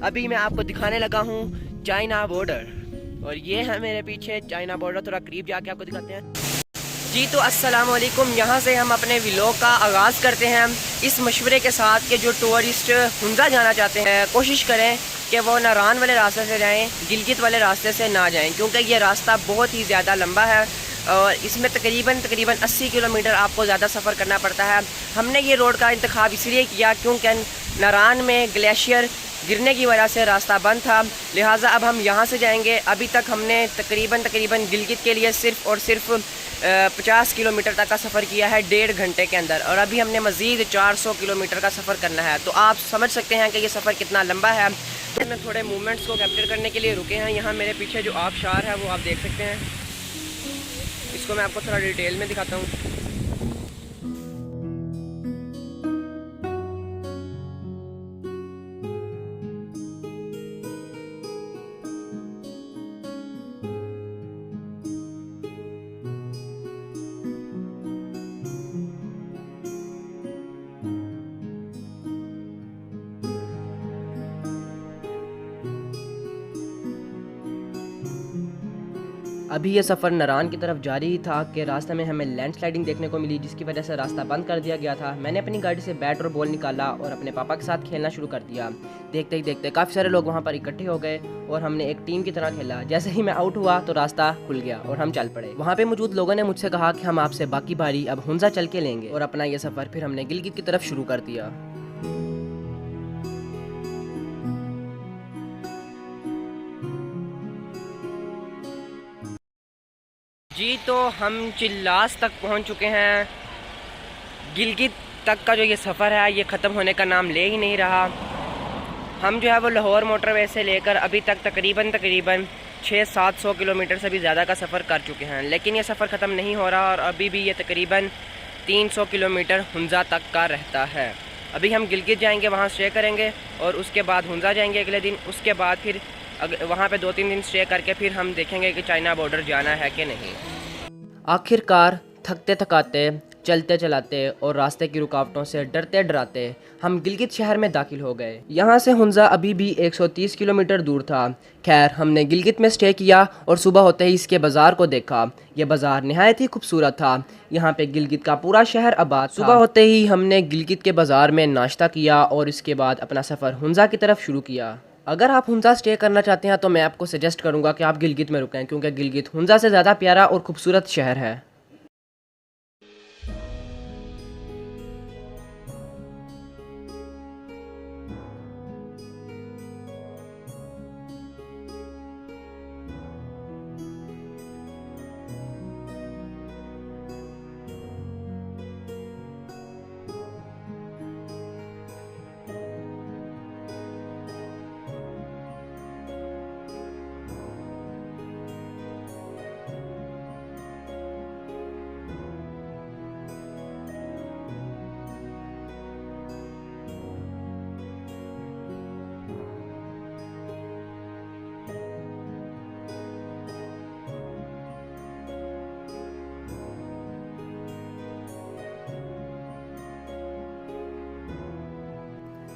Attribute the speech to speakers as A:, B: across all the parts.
A: अभी मैं आपको दिखाने लगा हूँ चाइना बॉर्डर, और ये है मेरे पीछे चाइना बॉर्डर। थोड़ा करीब जाके आपको दिखाते हैं। जी तो अस्सलाम वालेकुम। यहाँ से हम अपने व्लॉग का आगाज़ करते हैं इस मशवरे के साथ कि जो टूरिस्ट हुंजा जाना चाहते हैं कोशिश करें कि वो नारान वाले रास्ते से जाएं, गिलगित वाले रास्ते से ना जाएं, क्योंकि ये रास्ता बहुत ही ज़्यादा लंबा है और इसमें तकरीबन 80 किलोमीटर आपको ज़्यादा सफ़र करना पड़ता है। हमने ये रोड का इंतखाब इसलिए किया क्योंकि नारान में ग्लेशियर गिरने की वजह से रास्ता बंद था, लिहाजा अब हम यहाँ से जाएंगे। अभी तक हमने तकरीबन गिलगित के लिए सिर्फ़ और सिर्फ 50 किलोमीटर तक का सफ़र किया है 1.5 घंटे के अंदर, और अभी हमने मज़ीद 400 किलोमीटर का सफ़र करना है। तो आप समझ सकते हैं कि ये सफ़र कितना लंबा है। मैं थोड़े मूवमेंट्स को कैप्चर करने के लिए रुके हैं। यहाँ मेरे पीछे जो आबशार है वो आप देख सकते हैं, इसको मैं आपको थोड़ा डिटेल में दिखाता हूँ। अभी ये सफ़र नारान की तरफ जारी ही था कि रास्ते में हमें लैंडस्लाइडिंग देखने को मिली, जिसकी वजह से रास्ता बंद कर दिया गया था। मैंने अपनी गाड़ी से बैट और बॉल निकाला और अपने पापा के साथ खेलना शुरू कर दिया। देखते ही देखते काफ़ी सारे लोग वहाँ पर इकट्ठे हो गए और हमने एक टीम की तरह खेला। जैसे ही मैं आउट हुआ तो रास्ता खुल गया और हम चल पड़े। वहाँ पे मौजूद लोगों ने मुझसे कहा कि हम आपसे बाकी बारी अब हुंजा चल के लेंगे, और अपना ये सफ़र फिर हमने गिलगित की तरफ शुरू कर दिया। जी तो हम चिल्लास तक पहुंच चुके हैं। गिलगित तक का जो ये सफ़र है ये ख़त्म होने का नाम ले ही नहीं रहा। हम जो है वो लाहौर मोटरवे से लेकर अभी तक तकरीबन 600-700 किलोमीटर से भी ज़्यादा का सफ़र कर चुके हैं, लेकिन ये सफ़र ख़त्म नहीं हो रहा और अभी भी ये तकरीबन 300 किलोमीटर हुंजा तक का रहता है। अभी हम गिलगित जाएंगे, वहाँ स्टे करेंगे और उसके बाद हुंजा जाएंगे अगले दिन। उसके बाद फिर वहाँ पे 2-3 दिन स्टे करके फिर हम देखेंगे कि चाइना बॉर्डर जाना है कि नहीं। आखिरकार थकते थकाते, चलते चलाते और रास्ते की रुकावटों से डरते डराते हम गिलगित शहर में दाखिल हो गए। यहाँ से हुंजा अभी भी 130 किलोमीटर दूर था। खैर हमने गिलगित में स्टे किया और सुबह होते ही इसके बाज़ार को देखा। यह बाज़ार निहायत ही खूबसूरत था। यहाँ पे गिलगित का पूरा शहर आबाद था। सुबह होते ही हमने गिलगित के बाज़ार में नाश्ता किया और इसके बाद अपना सफ़र हुंजा की तरफ शुरू किया। अगर आप हुंजा स्टे करना चाहते हैं तो मैं आपको सजेस्ट करूँगा कि आप गिलगित में रुकें, क्योंकि गिलगित हुंजा से ज़्यादा प्यारा और खूबसूरत शहर है।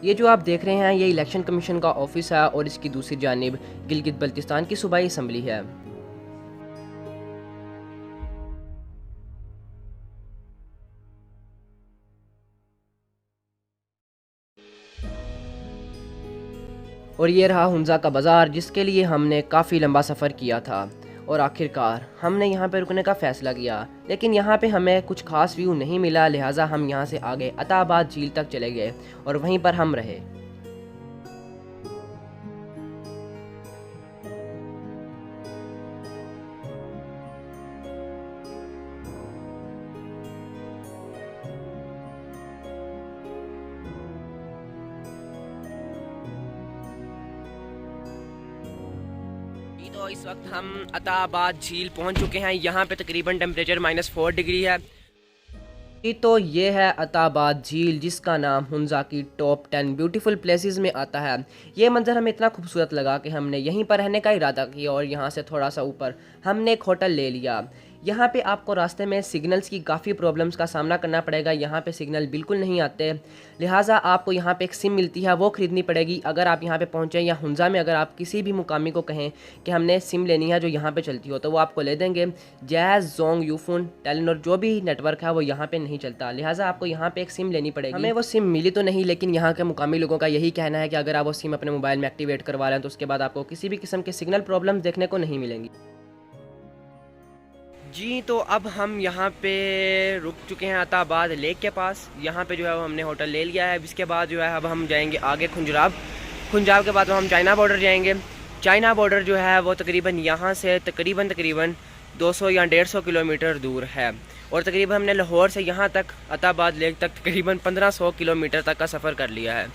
A: ये जो आप देख रहे हैं ये इलेक्शन कमीशन का ऑफिस है और इसकी दूसरी जानिब गिलगित बल्तिस्तान की सूबाई असम्बली है। और ये रहा हुंजा का बाज़ार, जिसके लिए हमने काफ़ी लंबा सफ़र किया था और आखिरकार हमने यहाँ पे रुकने का फ़ैसला किया। लेकिन यहाँ पे हमें कुछ ख़ास व्यू नहीं मिला, लिहाजा हम यहाँ से आगे अताबाद झील तक चले गए और वहीं पर हम रहे। तो इस वक्त हम अताबाद झील पहुंच चुके हैं। यहाँ पे तकरीबन टेम्परेचर -4 डिग्री है। तो ये है अताबाद झील, जिसका नाम हुंजा की टॉप 10 ब्यूटीफुल प्लेसेस में आता है। ये मंजर हमें इतना खूबसूरत लगा कि हमने यहीं पर रहने का इरादा किया और यहाँ से थोड़ा सा ऊपर हमने एक होटल ले लिया। यहाँ पे आपको रास्ते में सिग्नल्स की काफ़ी प्रॉब्लम्स का सामना करना पड़ेगा। यहाँ पे सिग्नल बिल्कुल नहीं आते, लिहाजा आपको यहाँ पे एक सिम मिलती है वो ख़रीदनी पड़ेगी। अगर आप यहाँ पे पहुँचें या हुंजा में अगर आप किसी भी मुकामी को कहें कि हमने सिम लेनी है जो यहाँ पे चलती हो, तो वो आपको ले देंगे। जैज़, जोंग, यूफोन, टेलीनॉर जो भी नेटवर्क है वो यहाँ पे नहीं चलता, लिहाजा आपको यहाँ पे एक सिम लेनी पड़ेगी। हमें वो सिम मिली तो नहीं, लेकिन यहाँ के मुकामी लोगों का यही कहना है कि अगर आप वो सिम अपने मोबाइल में एक्टिवेट करवा लें तो उसके बाद आपको किसी भी किस्म के सिग्नल प्रॉब्लम देखने को नहीं मिलेंगी। जी तो अब हम यहाँ पे रुक चुके हैं अताबाद लेक के पास। यहाँ पे जो है वो हमने होटल ले लिया है। इसके बाद जो है अब हम जाएंगे आगे खुंजराब के बाद हम चाइना बॉर्डर जाएंगे। चाइना बॉर्डर जो है वो तकरीबन यहाँ से तकरीबन 200 या 150 किलोमीटर दूर है, और तकरीबन हमने लाहौर से यहाँ तक अताबाद लेक तक तकरीबन 1500 किलोमीटर तक का सफ़र कर लिया है।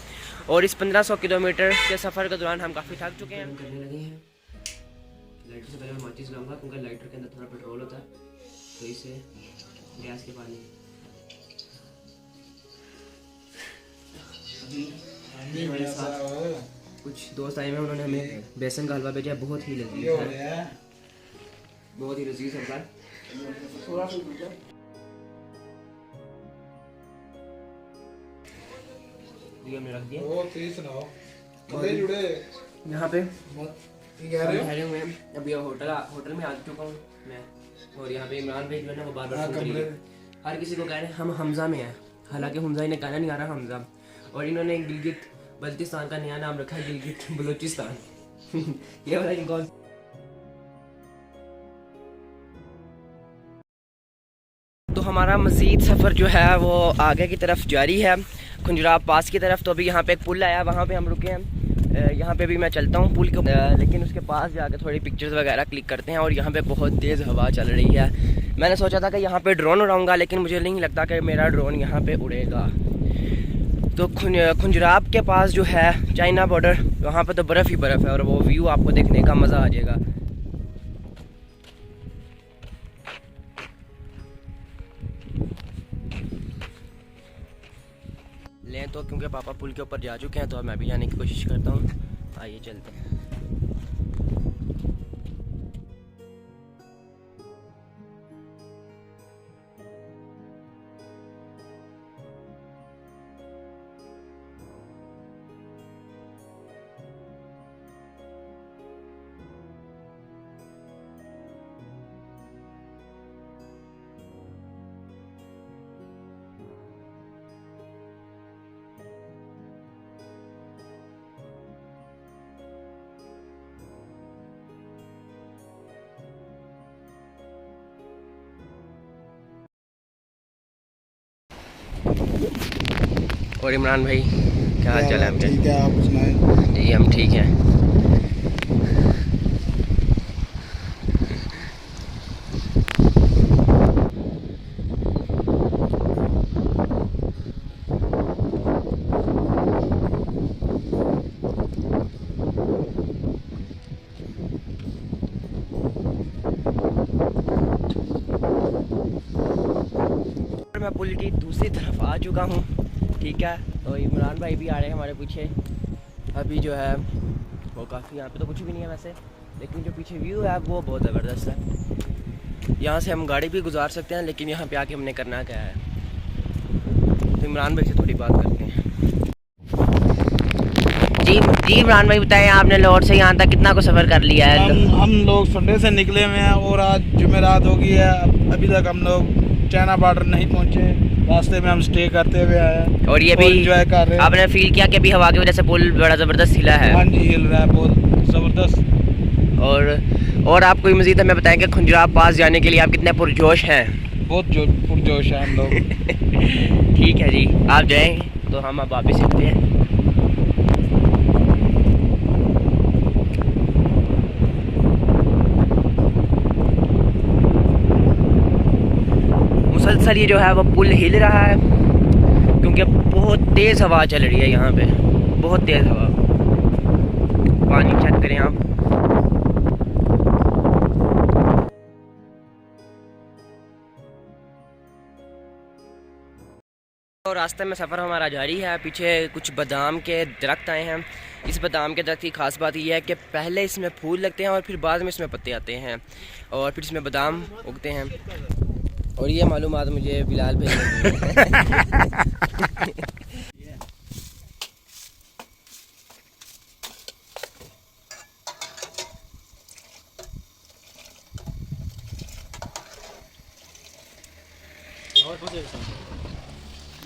A: और इस 1500 किलोमीटर के सफ़र के दौरान हम काफ़ी थक चुके हैं। करने लगे हैं लाइटर से पहले मैं माचिस लाऊंगा, क्योंकि लाइटर के अंदर थोड़ा पेट्रोल होता है, तो इसे गैस के पानी अभी हमारे साथ कुछ दोस्त आए हुए, उन्होंने हमें बेसन का हलवा भेजा है, बहुत ही लजीज है, बहुत ही लजीज है। ये हमने रख दिया। यहाँ पे ठहरे हुए हैं। अभी होटल में आ चुका हूँ मैं, और यहाँ पे इमरान भाई जो है ना वो बार बार हर किसी को कह रहे हैं हम हमजा में हैं, हालांकि हमजा इन्हें कहना नहीं आ रहा हमजा, और इन्होंने गिलगित बल्तिस्तान का नया नाम रखा है गिलगित बलूचिस्तान। ये वाला कौन। तो हमारा मज़ीद सफ़र जो है वो आगे की तरफ जारी है, खुंजराब पास की तरफ। तो अभी यहाँ पे एक पुल आया, वहाँ पे हम रुके हैं। यहाँ पे भी मैं चलता हूँ पुल के, लेकिन उसके पास जाकर थोड़ी पिक्चर्स वगैरह क्लिक करते हैं। और यहाँ पे बहुत तेज़ हवा चल रही है। मैंने सोचा था कि यहाँ पे ड्रोन उड़ाऊँगा, लेकिन मुझे नहीं लगता कि मेरा ड्रोन यहाँ पे उड़ेगा। तो खुंजराब के पास जो है चाइना बॉर्डर, वहाँ पे तो बर्फ़ ही बर्फ़ है, और वो व्यू आपको देखने का मज़ा आ जाएगा। लें तो क्योंकि पापा पुल के ऊपर जा चुके हैं, तो मैं भी जाने की कोशिश करता हूँ। आइए चलते हैं। और इमरान भाई क्या हाल चाल है आपके?
B: ठीक है, आप सुनाएं।
A: जी हम ठीक हैं। मैं पुल की दूसरी तरफ आ चुका हूँ, ठीक है। तो इमरान भाई भी आ रहे हैं हमारे पीछे। अभी जो है वो काफ़ी, यहाँ पे तो कुछ भी नहीं है वैसे, लेकिन जो पीछे व्यू है वो बहुत ज़बरदस्त है। यहाँ से हम गाड़ी भी गुजार सकते हैं, लेकिन यहाँ पे आके हमने करना क्या है, तो इमरान भाई से थोड़ी बात करते हैं। जी इमरान भाई बताएं, आपने लाहौर से यहाँ तक कितना को सफ़र कर लिया है?
B: हम लोग संडे से निकले हुए हैं, और आज जुमेरात हो गई है। अभी तक हम लोग चाइना बॉर्डर नहीं पहुँचे, रास्ते में हम स्टे करते हुए आए हैं,
A: और ये भी
B: एंजॉय कर रहे हैं।
A: आपने फील किया कि अभी हवा की वजह से पुल बड़ा ज़बरदस्त हिला है?
B: हाँ जी, हिल रहा है बहुत ज़बरदस्त।
A: और आप कोई मज़ीद हमें बताएं कि खुंजराब पास जाने के लिए आप कितने पुरजोश हैं?
B: बहुत पुरजोश है हम लोग।
A: ठीक है जी, आप जाएँ तो हम अब वापस चलते हैं। मुसलसल ये जो है वो पुल हिल रहा है, क्योंकि बहुत तेज़ हवा चल रही है यहाँ पे, बहुत तेज़ हवा। पानी चेक करें आप। और रास्ते में सफ़र हमारा जारी है। पीछे कुछ बादाम के दरख्त आए हैं। इस बादाम के दरख्त की ख़ास बात यह है कि पहले इसमें फूल लगते हैं और फिर बाद में इसमें पत्ते आते हैं और फिर इसमें बादाम उगते हैं। और ये मालूमात मुझे बिलाल भेज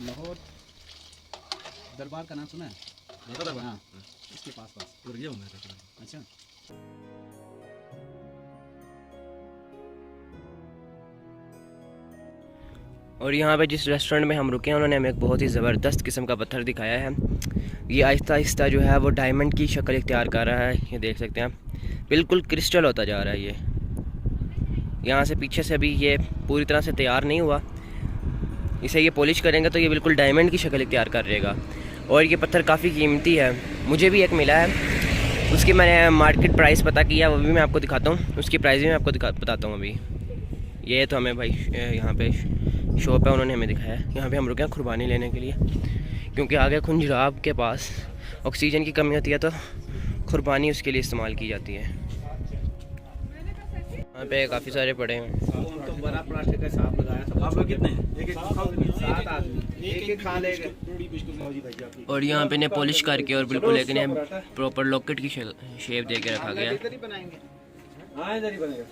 C: लाहौर दरबार का नाम सुना है? दरबार, हाँ, इसके पास और ये अच्छा।
A: और यहाँ पे जिस रेस्टोरेंट में हम रुके हैं उन्होंने हमें एक बहुत ही ज़बरदस्त किस्म का पत्थर दिखाया है। ये आहिस्ता आहिस्ता जो है वो डायमंड की शक्ल इख्तियार कर रहा है। ये देख सकते हैं आप, बिल्कुल क्रिस्टल होता जा रहा है। ये यहाँ से पीछे से अभी ये पूरी तरह से तैयार नहीं हुआ। इसे ये पॉलिश करेंगे तो ये बिल्कुल डायमंड की शक्ल इख्तियार कर रहेगा। और ये पत्थर काफ़ी कीमती है। मुझे भी एक मिला है, उसकी मैंने मार्केट प्राइस पता किया, वो भी मैं आपको दिखाता हूँ। उसकी प्राइस भी मैं आपको बताता हूँ अभी। ये तो हमें भाई यहाँ पे शॉप है, उन्होंने हमें दिखाया है। यहाँ पे हम रुके हैं कुर्बानी लेने के लिए, क्योंकि आगे खुंजराब के पास ऑक्सीजन की कमी होती है तो कुर्बानी उसके लिए इस्तेमाल की जाती है। यहाँ पे काफ़ी सारे पड़े हैं।
C: तो बड़ा प्लास्टिक का सांप लगाया था। आप लोग कितने? एक 7 आदमी, एक खा लेगा।
A: और यहाँ पे ने पॉलिश करके और बिल्कुल एक ने प्रॉपर लॉकेट की शेप दे के रखा गया।
C: इधर ही बनाएंगे। हाँ, इधर ही बनेगा।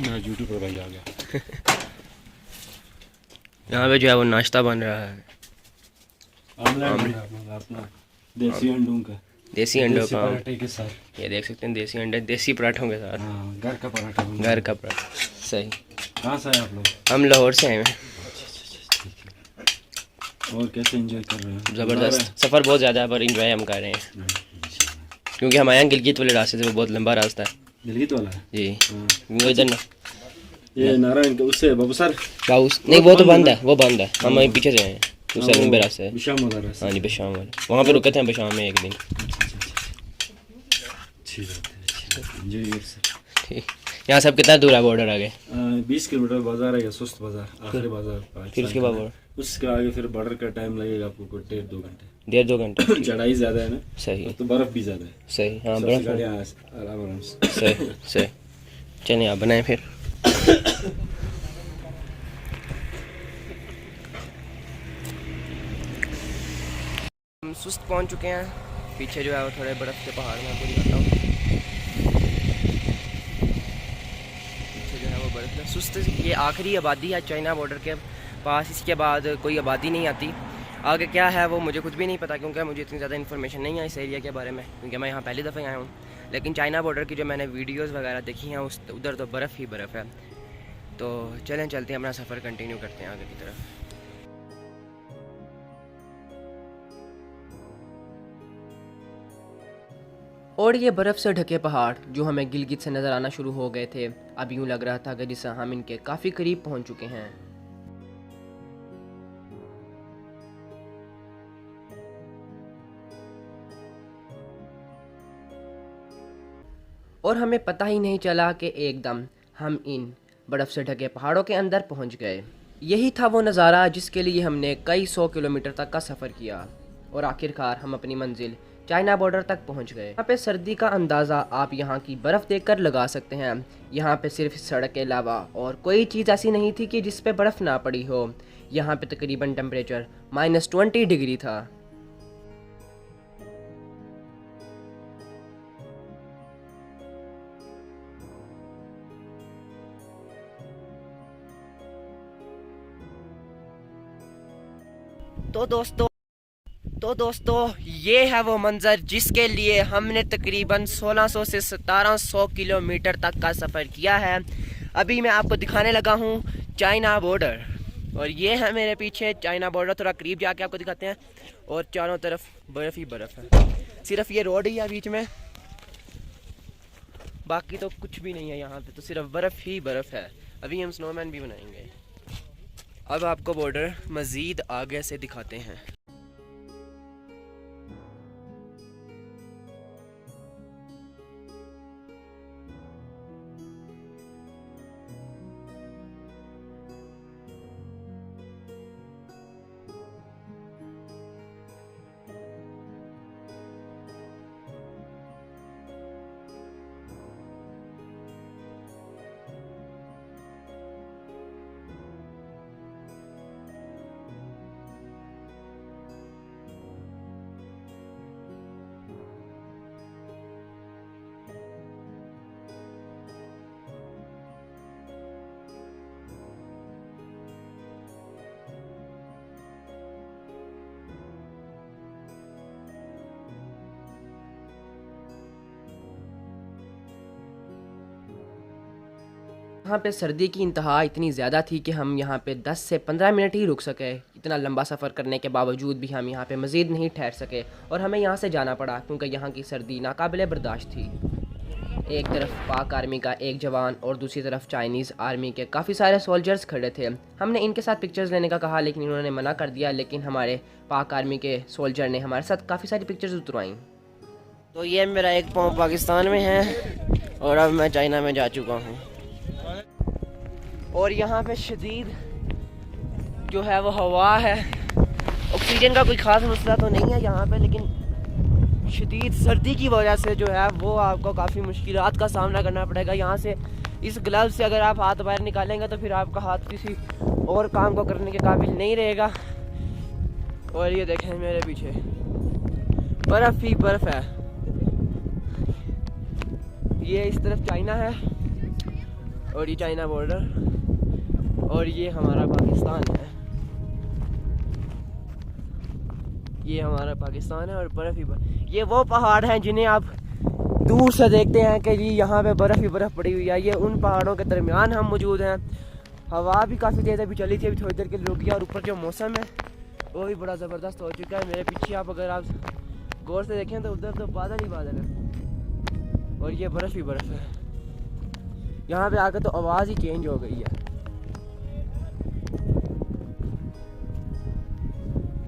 C: मैं यूट्यूब पर भाई आ गया।
A: यहाँ पे जो है वो नाश्ता बन रहा है।
C: अपना देसी अंडों का,
A: देसी अंडों का
C: पराठे के साथ।
A: ये देख सकते हैं, देसी अंडे देसी पराठों के साथ।
C: हाँ, घर का पराठा।
A: घर का पराठा। सही।
C: कहाँ से आए आप लोग?
A: हम लाहौर से आए हैं।
C: और कैसे एंजॉय कर रहे हैं?
A: ज़बरदस्त। सफ़र बहुत ज़्यादा है पर इंजॉय हम कर रहे हैं, क्योंकि हम आए हैं गिलगित वाले रास्ते से। वो बहुत लंबा रास्ता है।
C: गिलगित वाला है
A: जी। वो इधर ना,
C: ये नारायण के उससे बाबूसर
A: बाउस नहीं, वो तो बंद है, वो बंद है। हम वहीं पीछे से आए हैं, दूसरे लंबे रास्ते है।
C: बिशाम वाला रास्ता।
A: हाँ जी, बिशाम वाले। वहाँ पे रुके थे हम बिशाम में एक दिन।
C: अच्छी बात है, एंजॉय कर सकते।
A: ठीक। यहाँ सब कितना दूर है बॉर्डर आगे?
C: 20 किलोमीटर बाजार है, सुस्त बाजार, आखिरी बाजार।
A: फिर उसके बाद बॉर्डर,
C: उसके आगे फिर बॉर्डर का टाइम लगेगा आपको 1.5-2 घंटे।
A: 1.5-2 घंटे।
C: चढ़ाई ज़्यादा है ना।
A: सही।
C: तो बर्फ़ भी ज़्यादा है।
A: सही। हाँ,
C: सबसे
A: बर्फ।
C: गाड़ियाँ आराम से।
A: सही सही। चलिए आप बनाएं फिर। हम सुस्त पहुंच चुके हैं। पीछे जो है वो थोड़े बर्फ़ के पहाड़ में आपको दिखाता हूँ। पीछे जो है वो बर्फ़ में सुस्त। ये आखिरी आबादी है चाइना बॉर्डर के पास। इसके बाद कोई आबादी नहीं आती। आगे क्या है वो मुझे कुछ भी नहीं पता, क्योंकि मुझे इतनी ज़्यादा इन्फॉर्मेशन नहीं है इस एरिया के बारे में, क्योंकि मैं यहाँ पहली दफ़ा आया हूँ। लेकिन चाइना बॉर्डर की जो मैंने वीडियोस वगैरह देखी हैं उधर तो बर्फ़ ही बर्फ़ है। तो चलें चलते हैं, अपना सफ़र कंटिन्यू करते हैं आगे की तरफ। और ये बर्फ़ से ढके पहाड़ जो हमें गिलगित से नज़र आना शुरू हो गए थे, अब यूँ लग रहा था कि जिससे हम इनके काफ़ी करीब पहुँच चुके हैं। और हमें पता ही नहीं चला कि एकदम हम इन बर्फ़ से ढके पहाड़ों के अंदर पहुंच गए। यही था वो नज़ारा जिसके लिए हमने कई 100 किलोमीटर तक का सफ़र किया और आखिरकार हम अपनी मंजिल चाइना बॉर्डर तक पहुंच गए। यहाँ पे सर्दी का अंदाज़ा आप यहाँ की बर्फ़ देखकर लगा सकते हैं। यहाँ पे सिर्फ सड़क के अलावा और कोई चीज़ ऐसी नहीं थी कि जिस पे बर्फ़ ना पड़ी हो। यहाँ पे तकरीबन टेम्परेचर -20 डिग्री था। तो दोस्तों ये है वो मंज़र जिसके लिए हमने तकरीबन 1600 से 1700 किलोमीटर तक का सफ़र किया है। अभी मैं आपको दिखाने लगा हूँ चाइना बॉर्डर, और ये है मेरे पीछे चाइना बॉर्डर। थोड़ा करीब जाके आपको दिखाते हैं। और चारों तरफ बर्फ़ ही बर्फ़ है। सिर्फ ये रोड ही है बीच में, बाकी तो कुछ भी नहीं है। यहाँ पे तो सिर्फ बर्फ़ ही बर्फ़ है। अभी हम स्नोमैन भी बनाएंगे। अब आपको बॉर्डर मज़ीद आगे से दिखाते हैं। यहाँ पे सर्दी की इंतहा इतनी ज़्यादा थी कि हम यहाँ पे 10 से 15 मिनट ही रुक सके। इतना लंबा सफ़र करने के बावजूद भी हम यहाँ पे मज़ीद नहीं ठहर सके और हमें यहाँ से जाना पड़ा क्योंकि यहाँ की सर्दी नाकाबिले बर्दाश्त थी। एक तरफ पाक आर्मी का एक जवान और दूसरी तरफ चाइनीज़ आर्मी के काफ़ी सारे सोल्जर्स खड़े थे। हमने इनके साथ पिक्चर्स लेने का कहा लेकिन इन्होंने मना कर दिया, लेकिन हमारे पाक आर्मी के सोल्जर ने हमारे साथ काफ़ी सारी पिक्चर्स उतरवाईं। तो ये मेरा एक पाँव पाकिस्तान में है और अब मैं चाइना में जा चुका हूँ। और यहाँ पे शदीद जो है वो हवा है। ऑक्सीजन का कोई ख़ास मसला तो नहीं है यहाँ पे, लेकिन शदीद सर्दी की वजह से जो है वो आपको काफ़ी मुश्किलात का सामना करना पड़ेगा। यहाँ से इस ग्लव्स से अगर आप हाथ बाहर निकालेंगे तो फिर आपका हाथ किसी और काम को करने के काबिल नहीं रहेगा। और ये देखें मेरे पीछे बर्फ़ ही बर्फ़ है। ये इस तरफ चाइना है और ये चाइना बॉर्डर और ये हमारा पाकिस्तान है। ये हमारा पाकिस्तान है और बर्फ़ ही बर्फ़। ये वो पहाड़ हैं जिन्हें आप दूर से देखते हैं कि जी यहाँ पे बर्फ़ ही बर्फ़ पड़ी हुई है। ये उन पहाड़ों के दरमियान हम मौजूद हैं। हवा भी काफ़ी तेज़ अभी चली थी, अभी थोड़ी देर के लिए रुक गया और ऊपर जो मौसम है वो भी बड़ा ज़बरदस्त हो चुका है। मेरे पीछे आप अगर आप गौर से देखें तो उधर तो बादल ही बादल है और ये बर्फ़ ही बर्फ़ है। यहाँ पे आकर तो आवाज़ ही चेंज हो गई है।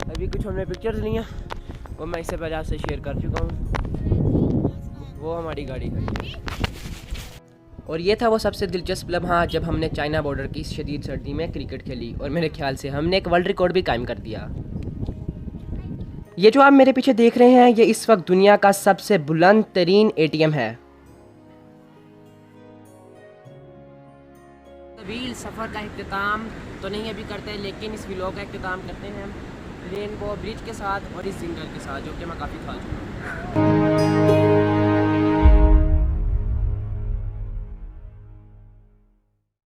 A: अभी कुछ हमने पिक्चर्स ली हैं वो मैं इससे पहले आपसे शेयर कर चुका हूँ। वो हमारी गाड़ी है। और ये था वो सबसे दिलचस्प लम्हा जब हमने चाइना बॉर्डर की शदीद सर्दी में क्रिकेट खेली और मेरे ख्याल से हमने एक वर्ल्ड रिकॉर्ड भी कायम कर दिया। ये जो आप मेरे पीछे देख रहे हैं ये इस वक्त दुनिया का सबसे बुलंद तरीन ATM है। तवील सफ़र का इख्तिताम तो नहीं अभी करते, लेकिन इस व्लॉग का इख्तिताम करते हैं रेनबो ब्रिज के साथ और इस जिंगल के साथ जो कि मैं काफ़ी खा चुका हूँ।